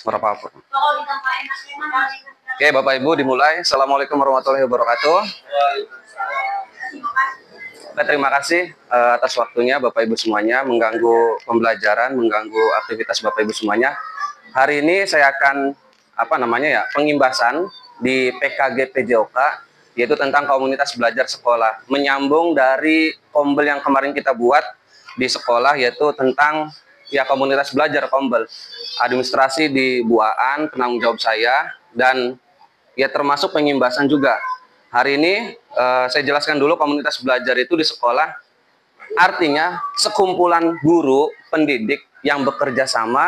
Berapa? Oke, Bapak Ibu dimulai. Assalamualaikum warahmatullahi wabarakatuh. Terima kasih atas waktunya Bapak Ibu semuanya, mengganggu pembelajaran, mengganggu aktivitas Bapak Ibu semuanya. Hari ini saya akan pengimbasan di PKG PJOK, yaitu tentang komunitas belajar sekolah, menyambung dari kombel yang kemarin kita buat di sekolah, yaitu tentang komunitas belajar kombel, administrasi di Buaan, penanggung jawab saya, dan termasuk pengimbasan juga. Hari ini saya jelaskan dulu komunitas belajar itu di sekolah, artinya sekumpulan guru pendidik yang bekerja sama,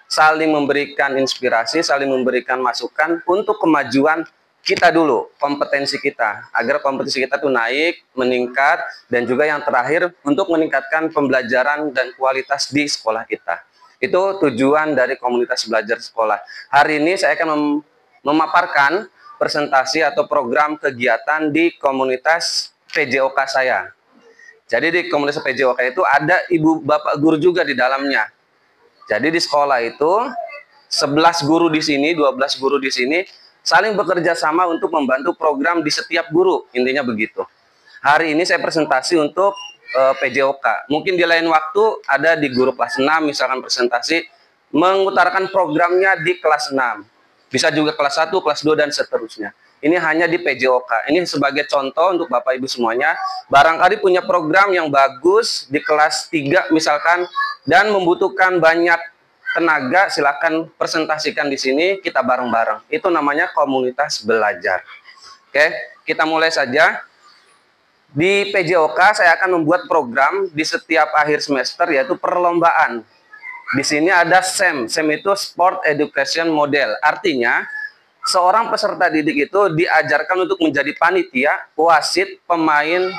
saling memberikan inspirasi, saling memberikan masukan untuk kemajuan kita dulu, kompetensi kita, agar kompetensi kita tuh naik, meningkat, dan juga yang terakhir untuk meningkatkan pembelajaran dan kualitas di sekolah kita. Itu tujuan dari komunitas belajar sekolah. Hari ini saya akan memaparkan presentasi atau program kegiatan di komunitas PJOK saya. Jadi di komunitas PJOK itu ada ibu bapak guru juga di dalamnya. Jadi di sekolah itu 11 guru di sini, 12 guru di sini, saling bekerja sama untuk membantu program di setiap guru, intinya begitu. Hari ini saya presentasi untuk PJOK. Mungkin di lain waktu ada di guru kelas 6, misalkan presentasi mengutarakan programnya di kelas 6. Bisa juga kelas 1, kelas 2, dan seterusnya. Ini hanya di PJOK. Ini sebagai contoh untuk Bapak Ibu semuanya. Barangkali punya program yang bagus di kelas 3 misalkan, dan membutuhkan banyak tenaga, silakan presentasikan di sini, kita bareng-bareng. Itu namanya komunitas belajar. Oke, kita mulai saja. Di PJOK saya akan membuat program di setiap akhir semester, yaitu perlombaan. Di sini ada SEM. SEM itu Sport Education Model. Artinya, seorang peserta didik itu diajarkan untuk menjadi panitia, wasit, pemain,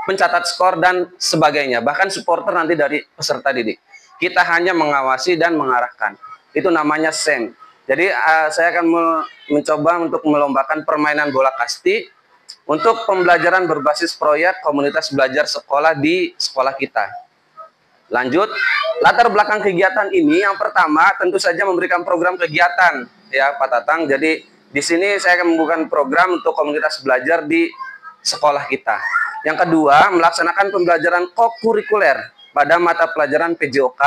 pencatat skor, dan sebagainya. Bahkan supporter nanti dari peserta didik. Kita hanya mengawasi dan mengarahkan. Itu namanya SEM. Jadi saya akan mencoba untuk melombakan permainan bola kasti untuk pembelajaran berbasis proyek komunitas belajar sekolah di sekolah kita. Lanjut, latar belakang kegiatan ini yang pertama tentu saja memberikan program kegiatan ya Pak Tatang. Jadi di sini saya akan membuka program untuk komunitas belajar di sekolah kita. Yang kedua, melaksanakan pembelajaran kokurikuler pada mata pelajaran PJOK,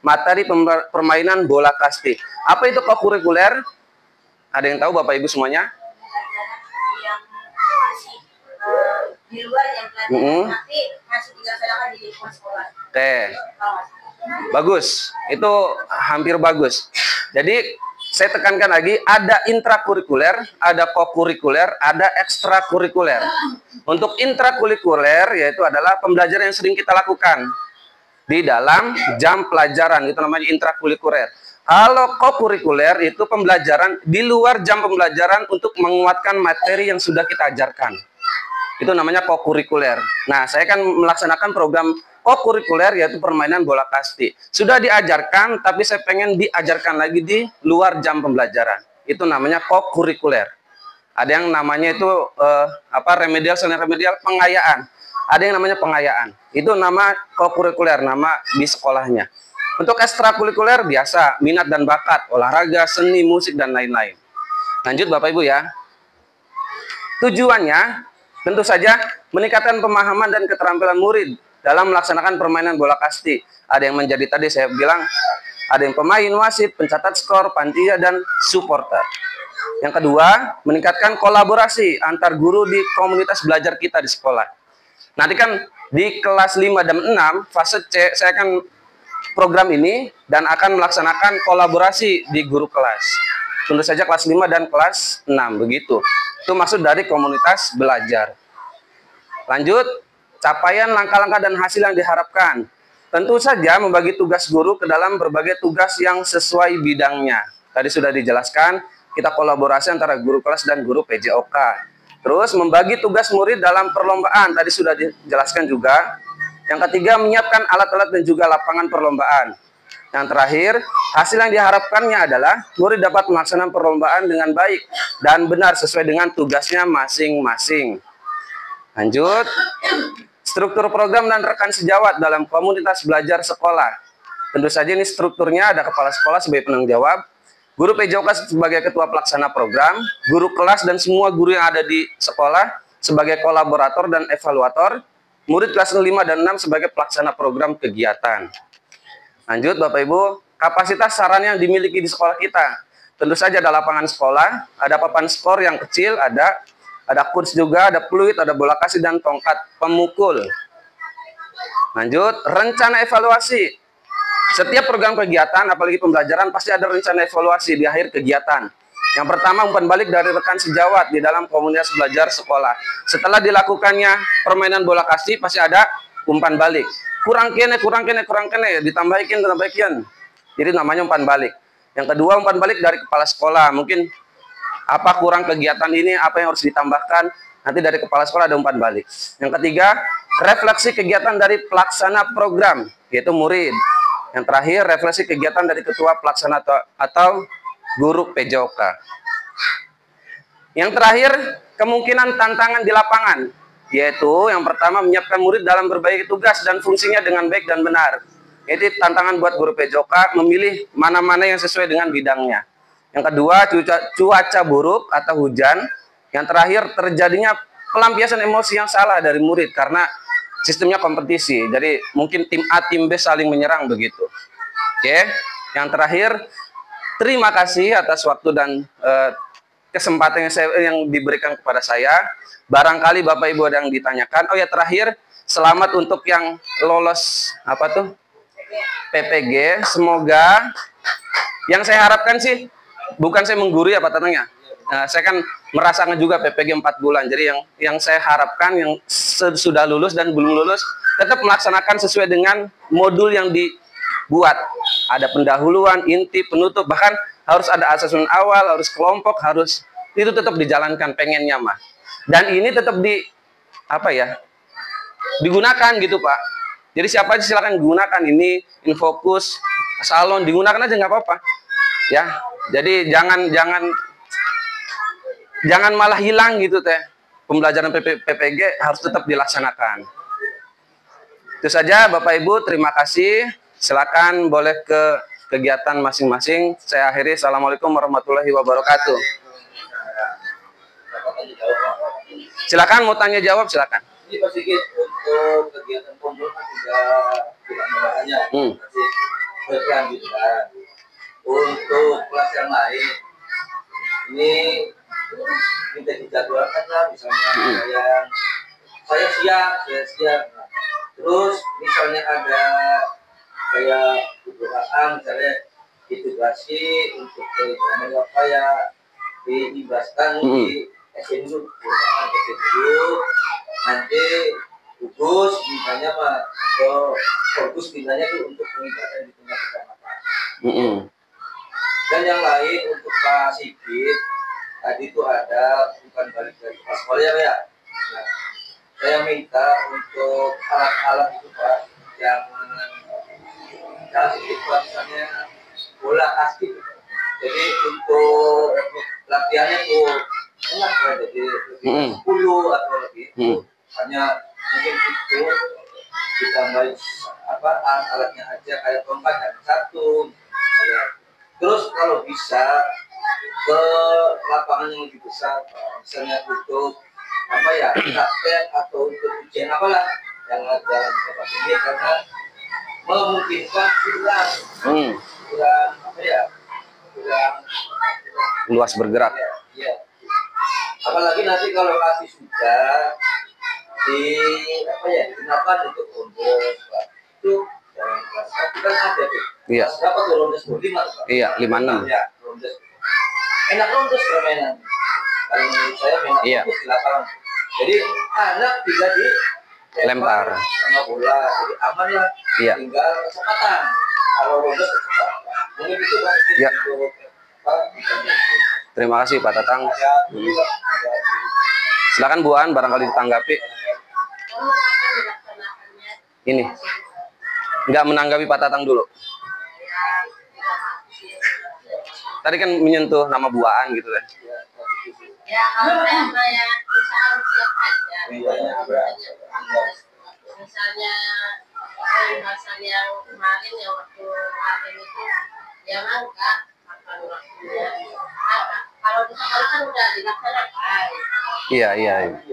materi permainan bola kasti. Apa itu kokurikuler? Ada yang tahu Bapak Ibu semuanya? Di luar yang pelajaran nanti masih dilaksanakan di lingkungan sekolah. Oke. Bagus. Itu hampir bagus. Jadi saya tekankan lagi, ada intrakurikuler, ada kokurikuler, ada ekstrakurikuler. Untuk intrakurikuler yaitu adalah pembelajaran yang sering kita lakukan di dalam jam pelajaran, itu namanya intrakurikuler. Kalau kokurikuler itu pembelajaran di luar jam pembelajaran untuk menguatkan materi yang sudah kita ajarkan. Itu namanya kokurikuler. Nah, saya akan melaksanakan program kokurikuler yaitu permainan bola kasti. Sudah diajarkan, tapi saya pengen diajarkan lagi di luar jam pembelajaran. Itu namanya kokurikuler. Ada yang namanya itu remedial, selain remedial, pengayaan. Ada yang namanya pengayaan. Itu nama kokurikuler, nama di sekolahnya. Untuk ekstrakurikuler biasa, minat dan bakat, olahraga, seni, musik, dan lain-lain. Lanjut Bapak Ibu ya. Tujuannya tentu saja meningkatkan pemahaman dan keterampilan murid dalam melaksanakan permainan bola kasti. Ada yang menjadi tadi saya bilang, ada yang pemain, wasit, pencatat skor, panitia, dan supporter. Yang kedua, meningkatkan kolaborasi antar guru di komunitas belajar kita di sekolah. Nanti kan di kelas 5 dan 6, fase C, saya akan program ini dan akan melaksanakan kolaborasi di guru kelas. Tentu saja kelas 5 dan kelas 6, begitu. Itu maksud dari komunitas belajar. Lanjut, capaian langkah-langkah dan hasil yang diharapkan. Tentu saja membagi tugas guru ke dalam berbagai tugas yang sesuai bidangnya. Tadi sudah dijelaskan, kita kolaborasi antara guru kelas dan guru PJOK. Terus membagi tugas murid dalam perlombaan, tadi sudah dijelaskan juga. Yang ketiga, menyiapkan alat-alat dan juga lapangan perlombaan. Yang terakhir, hasil yang diharapkannya adalah murid dapat melaksanakan perlombaan dengan baik dan benar sesuai dengan tugasnya masing-masing. Lanjut, struktur program dan rekan sejawat dalam komunitas belajar sekolah. Tentu saja ini strukturnya ada kepala sekolah sebagai penanggung jawab, guru PJOK sebagai ketua pelaksana program, guru kelas dan semua guru yang ada di sekolah sebagai kolaborator dan evaluator, murid kelas 5 dan 6 sebagai pelaksana program kegiatan. Lanjut Bapak Ibu, kapasitas sarana yang dimiliki di sekolah kita. Tentu saja ada lapangan sekolah, ada papan skor yang kecil, ada kurs juga, ada peluit, ada bola kasih dan tongkat pemukul. Lanjut, rencana evaluasi. Setiap program kegiatan, apalagi pembelajaran, pasti ada rencana evaluasi di akhir kegiatan. Yang pertama, umpan balik dari rekan sejawat di dalam komunitas belajar sekolah. Setelah dilakukannya permainan bola kasih, pasti ada umpan balik. Kurang kene, ditambahin. Jadi namanya umpan balik. Yang kedua, umpan balik dari kepala sekolah. Mungkin apa kurang kegiatan ini, apa yang harus ditambahkan, nanti dari kepala sekolah ada umpan balik. Yang ketiga, refleksi kegiatan dari pelaksana program, yaitu murid. Yang terakhir, refleksi kegiatan dari ketua pelaksana atau guru PJOK. Yang terakhir, kemungkinan tantangan di lapangan, yaitu yang pertama menyiapkan murid dalam berbagai tugas dan fungsinya dengan baik dan benar. Itu tantangan buat guru PJOK memilih mana-mana yang sesuai dengan bidangnya. Yang kedua, cuaca buruk atau hujan. Yang terakhir, terjadinya pelampiasan emosi yang salah dari murid karena sistemnya kompetisi. Jadi mungkin tim A, tim B saling menyerang begitu. Oke. Yang terakhir, terima kasih atas waktu dan kesempatan yang diberikan kepada saya. Barangkali Bapak Ibu ada yang ditanyakan. Oh ya, terakhir, selamat untuk yang lolos PPG. Semoga yang saya harapkan sih, bukan saya menggurui Pak Tatang ya. Saya kan merasakan juga PPG 4 bulan. Jadi yang saya harapkan yang sudah lulus dan belum lulus tetap melaksanakan sesuai dengan modul yang dibuat. Ada pendahuluan, inti, penutup, bahkan harus ada asesmen awal, harus kelompok, harus itu tetap dijalankan pengennya mah. Dan ini tetap digunakan gitu Pak. Jadi siapa aja silakan gunakan ini, Infocus, Salon digunakan aja nggak apa-apa. Ya. Jadi jangan malah hilang gitu teh. Pembelajaran PPG harus tetap dilaksanakan. Itu saja Bapak Ibu, terima kasih. Silakan boleh ke kegiatan masing-masing. Saya akhiri. Assalamualaikum warahmatullahi wabarakatuh. Silakan mau tanya jawab silakan. Ini Pak Sigit, untuk kegiatan kumpul kan juga bahannya masih berkelanjutan. Untuk kelas yang lain, ini kita dijadwalkan lah, misalnya yang saya siap. Terus misalnya ada kayak beberapa misalnya ditugasi untuk apa ya diibaskan di SNU, nanti gugus mintanya fokus mintanya itu untuk pengibatan di tingkat kecamatan. Dan yang lain untuk Pak Sigit tadi itu ada bukan balik dari Pak sekolah ya. Nah, saya minta untuk alat-alat itu Pak yang sedikit misalnya bola kaki. Jadi untuk latihannya tuh enak ya, jadi 10 atau lebih. Hanya mungkin itu ditambah alatnya aja kayak tongkat dan satu. Terus kalau bisa ke lapangan yang lebih besar, misalnya untuk praktek atau untuk ujian apalah yang ada di tempat ini karena memungkinkan kurang luas bergerak. Ya. Apalagi nanti kalau kasih sudah digunakan untuk rondes itu kan ada tuh. Iya. Berapa tuh rondes 5? Iya, 56. Ya, rondes. Enak rondes permainan. Kalau menurut saya memang fokus di lapangan. Jadi anak bisa lempar sama bola, jadi aman lah. Iya. Tinggal kecepatan. Kalau rondes kecepatan. Mungkin itu ya. Terima kasih Pak Tatang. Silakan Bu An barangkali ditanggapi. Ini nggak menanggapi Pak Tatang dulu. Tadi kan menyentuh nama Bu An gitu kan. Ya kalau tema yang bisa siap aja. Misalnya pembahasan yang kemarin yang waktu kemarin itu yang angka kapan waktunya. Kalau di sekolah kan udah dilaksanakan. Iya, iya. Tapi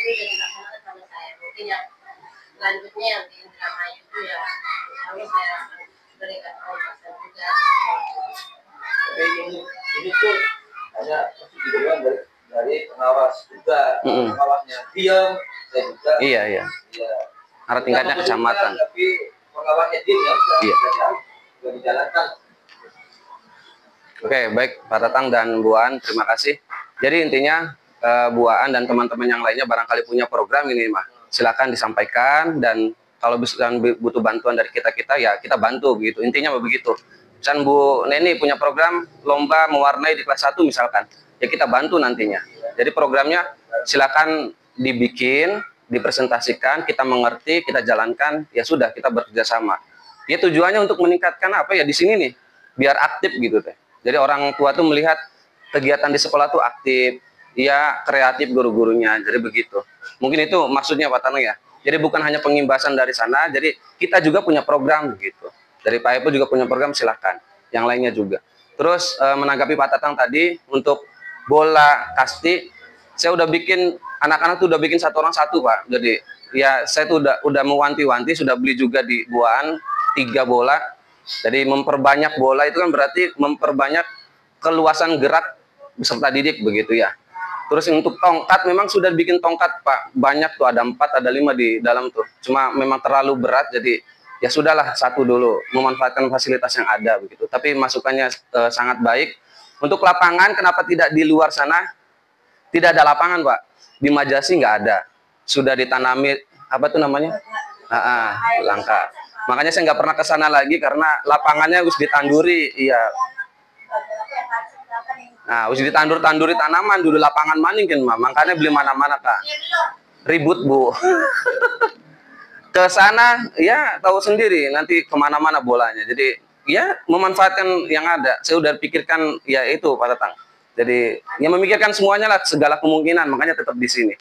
udah dilaksanakan sama saya. Mungkin yang selanjutnya yang di Indramayu itu ya, insya saya akan berikan pembahasan juga. Tapi ini tuh hanya dibilang dari pengawas juga, pengawasnya diam, saya juga. Iya, iya. Iya. Karena tingkatnya kecamatan. Tapi pengawasnya diam ya, Iya. sudah dijalankan. Oke, baik Pak Tatang dan Bu Aan, terima kasih. Jadi intinya Bu Aan dan teman-teman yang lainnya barangkali punya program ini, mah silakan disampaikan, dan kalau butuh bantuan dari kita ya kita bantu begitu. Intinya begitu. Misalkan Bu Neni punya program lomba mewarnai di kelas 1 misalkan, ya kita bantu nantinya. Jadi programnya silakan dibikin, dipresentasikan, kita mengerti, kita jalankan, ya sudah kita bekerja sama. Ya tujuannya untuk meningkatkan apa ya di sini nih, biar aktif gitu teh. Jadi orang tua tuh melihat kegiatan di sekolah tuh aktif, ya kreatif guru-gurunya, jadi begitu. Mungkin itu maksudnya Pak Tano ya. Jadi bukan hanya pengimbasan dari sana, jadi kita juga punya program begitu. Dari Pak Epo juga punya program, silakan. Yang lainnya juga. Terus menanggapi Pak Tatang tadi untuk bola kasti, saya udah bikin, anak-anak tuh udah bikin satu orang satu Pak. Jadi ya saya tuh udah mewanti-wanti, sudah beli juga di Buaan 3 bola. Jadi memperbanyak bola itu kan berarti memperbanyak keluasan gerak peserta didik begitu ya. Terus untuk tongkat memang sudah bikin tongkat Pak, banyak tuh, ada 4 ada 5 di dalam tuh. Cuma memang terlalu berat, jadi ya sudahlah satu dulu, memanfaatkan fasilitas yang ada begitu. Tapi masukannya sangat baik. Untuk lapangan kenapa tidak di luar sana? Tidak ada lapangan Pak. Di Majasi nggak ada. Sudah ditanami apa tuh namanya? Langka. Makanya saya nggak pernah ke sana lagi karena lapangannya harus ditanduri. Iya. Nah, harus ditandur-tanduri tanaman dulu, lapangan maning kan, Mah. Makanya beli mana-mana, Kak. Ribut, Bu. Ke sana, ya tahu sendiri, nanti kemana-mana bolanya. Jadi, ya memanfaatkan yang ada. Saya udah pikirkan, ya itu, Pak Tatang. Jadi, ya memikirkan semuanya lah, segala kemungkinan, makanya tetap di sini.